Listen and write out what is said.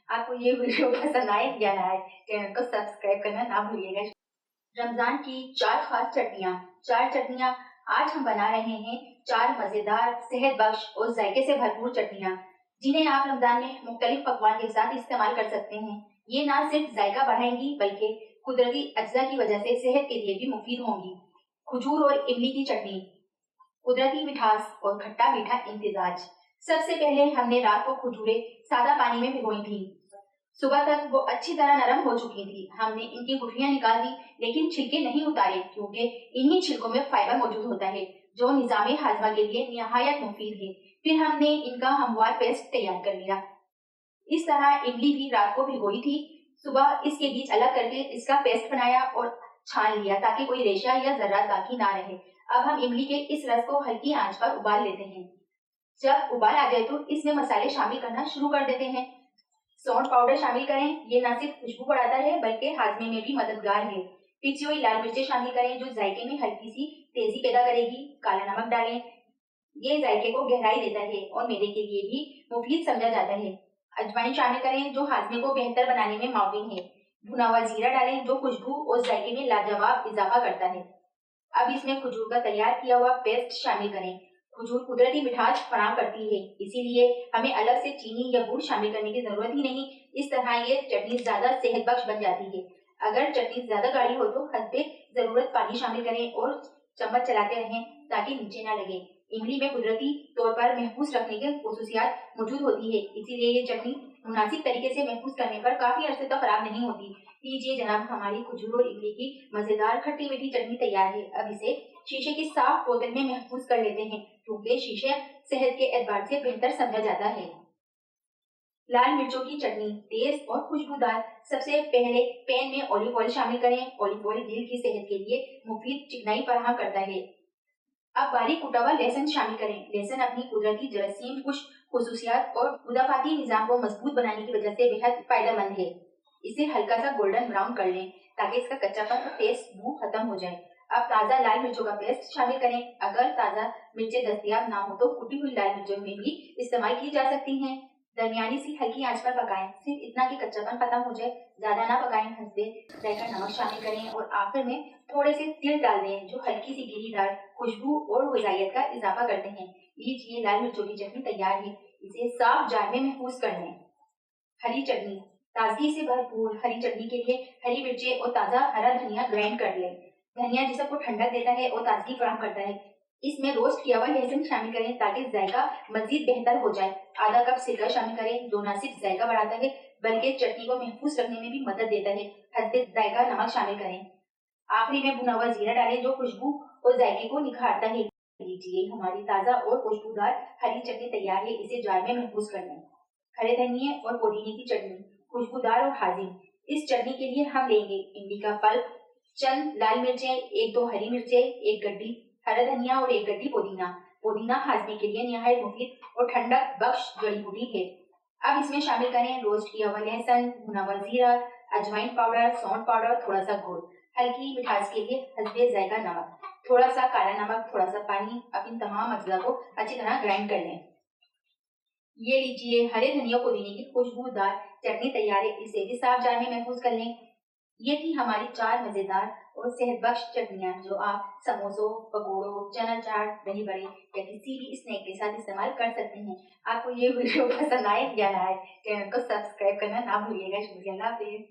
आपको ये वीडियो पसंद आए या ना आए, चैनल को सब्सक्राइब करना ना भूलिएगा। रमजान की 4 खास चटनियाँ। 4 चटनियाँ आज हम बना रहे हैं। 4 मजेदार, सेहत बख्श और जायके से भरपूर चटनियाँ, जिन्हें आप रमजान में मुख्तलिफ पकवान के साथ इस्तेमाल कर सकते हैं। ये ना सिर्फ जायका बढ़ाएंगी बल्कि कुदरती अज्जा की वजह से सेहत के लिए भी मुफीद होंगी। खजूर और इमली की चटनी, कुदरती मिठास और खट्टा मीठा इम्तिजाज। सबसे पहले हमने रात को खजूरें सादा पानी में भिगोई थी। सुबह तक वो अच्छी तरह नरम हो चुकी थी। हमने इनकी गुठलियां निकाल दी, लेकिन छिलके नहीं उतारे, क्योंकि इन्हीं छिलकों में फाइबर मौजूद होता है जो निजामी हाजमा के लिए निहायत मुफीद है। फिर हमने इनका हमवार पेस्ट तैयार कर लिया। इस तरह इमली भी रात को भिगोई थी। सुबह इसके बीज अलग करके इसका पेस्ट बनाया और छान लिया, ताकि कोई रेशा या जर्रात बाकी ना रहे। अब हम इमली के इस रस को हल्की आंच पर उबाल लेते हैं। जब उबाल आ जाए तो इसमें मसाले शामिल करना शुरू कर देते हैं। सौंठ पाउडर शामिल करें, ये न सिर्फ खुशबू बढ़ाता है बल्कि हाजमे में भी मददगार है। पिसी हुई लाल मिर्चें शामिल करें, जो जायके में हल्की सी तेजी पैदा करेगी। काला नमक डालें, ये जायके को गहराई देता है और मैदे के लिए भी मुफीद समझा जाता है। अजवाइन शामिल करें, जो हाजमे को बेहतर बनाने में माविन है। भुना हुआ जीरा डालें, जो खुशबू और जायके में लाजवाब इजाफा करता है। अब इसमें खजूर का तैयार किया हुआ पेस्ट शामिल करें। खजूर कुदरती मिठास फराहम करती है, इसीलिए हमें अलग से चीनी या गुड़ शामिल करने की जरूरत ही नहीं। इस तरह ये चटनी ज्यादा सेहत बख्श बन जाती है। अगर चटनी ज्यादा गाढ़ी हो तो हल्के जरूरत पानी शामिल करें और चम्मच चलाते रहें ताकि नीचे ना लगे। इमली में कुदरती तौर पर महफूज रखने की खसूसियात मौजूद होती है, इसीलिए ये चटनी मुनासिब तरीके से महफूज करने पर काफी अरसे तक खराब नहीं होती। लीजिए जनाब, हमारी खजूर और इमली की मजेदार खट्टी मीठी चटनी तैयार है। अब इसे शीशे की साफ बोतल में महफूज कर लेते हैं, क्योंकि शीशे सेहत के एतबार से बेहतर समझा जाता है। लाल मिर्चों की चटनी, तेज और खुशबूदार। सबसे पहले पैन में ऑलिव ऑयल शामिल करें। ऑलिव ऑयल दिल की सेहत के लिए मुफीद चिकनाई फराहम करता है। अब बारीक कुटा हुआ लहसुन शामिल करें। लहसुन अपनी कुदरती जरासीम कुश खसूसियात और मुदाफाती निजाम को मजबूत बनाने की वजह से बेहद फायदेमंद है। इसे हल्का सा गोल्डन ब्राउन कर लें ताकि इसका कच्चापन और टेस्ट बू खत्म हो जाए। अब ताजा लाल मिर्चों का पेस्ट शामिल करें। अगर ताजा मिर्चें दस्तयाब ना हो तो कुटी हुई लाल मिर्चों में भी इस्तेमाल की जा सकती हैं। दरमियानी सी हल्की आंच पर पकाएं, सिर्फ इतना कि कच्चापन खत्म हो जाए, ज्यादा ना पकाएं। हंसते जायका नमक शामिल करें और आखिर में थोड़े से तिल डाल दें, जो हल्की सी गिरीदार खुशबू और गजाइत का इजाफा करते हैं। लीजिए, लाल मिर्चों की चटनी तैयार है। इसे साफ जार में महफूज कर लें। हरी चटनी, ताजगी से भरपूर हरी चटनी के लिए हरी मिर्चें और ताजा हरा धनिया ग्राइंड कर लें। धनिया जिसम को ठंडक देता है और ताजगी फराहम करता है। इसमें रोस्ट किया हुआ लहसुन शामिल करें ताकि जायका मजीद बेहतर हो जाए। आधा कप सिरका शामिल करें, जो न सिर्फ जायका बढ़ाता है बल्कि चटनी को महफूज रखने में भी मदद देता है। हल्के जायका नमक शामिल करें। आखिरी में भुना हुआ जीरा डालें, जो खुशबू और जायके को निखारता है। लीजिए, हमारी ताजा और खुशबूदार हरी चटनी तैयार है। इसे जार में महफूज कर लें। हरे धनिए और पुदीने की चटनी, खुशबूदार और हाजिम। इस चटनी के लिए हम लेंगे इमली का पल्प, चंद लाल मिर्चें, 1-2 हरी मिर्चें, 1 गड्डी हरा धनिया और 1 गड्डी पुदीना। पुदीना हाजमे के लिए निहायत मुफीद और ठंडक बख्श जड़ी बूटी है। अब इसमें शामिल करें रोस्ट किया हुआ लहसुन, भुना हुआ जीरा, अजवाइन पाउडर, सौंठ पाउडर, थोड़ा सा गुड़, हल्की मिठास के लिए हस्बे जायका नमक, थोड़ा सा काला नमक, थोड़ा सा पानी। अब इन तमाम अज्जा को अच्छी तरह ग्राइंड कर लें। ये लीजिए, हरे धनिया पुदीने की खुशबूदार चटनी तैयार है। इसे भी साफ जार में महफूज कर लें। ये थी हमारी 4 मजेदार और सेहत बख्श चटनियाँ, जो आप समोसों, पकौड़ों, चना चाट, दही बड़े या किसी भी स्नैक के साथ इस्तेमाल कर सकते हैं। आपको ये वीडियो पसंद आए या ना आए, चैनल को सब्सक्राइब करना ना भूलिएगा। शुक्रिया, अल्लाह हाफिज़।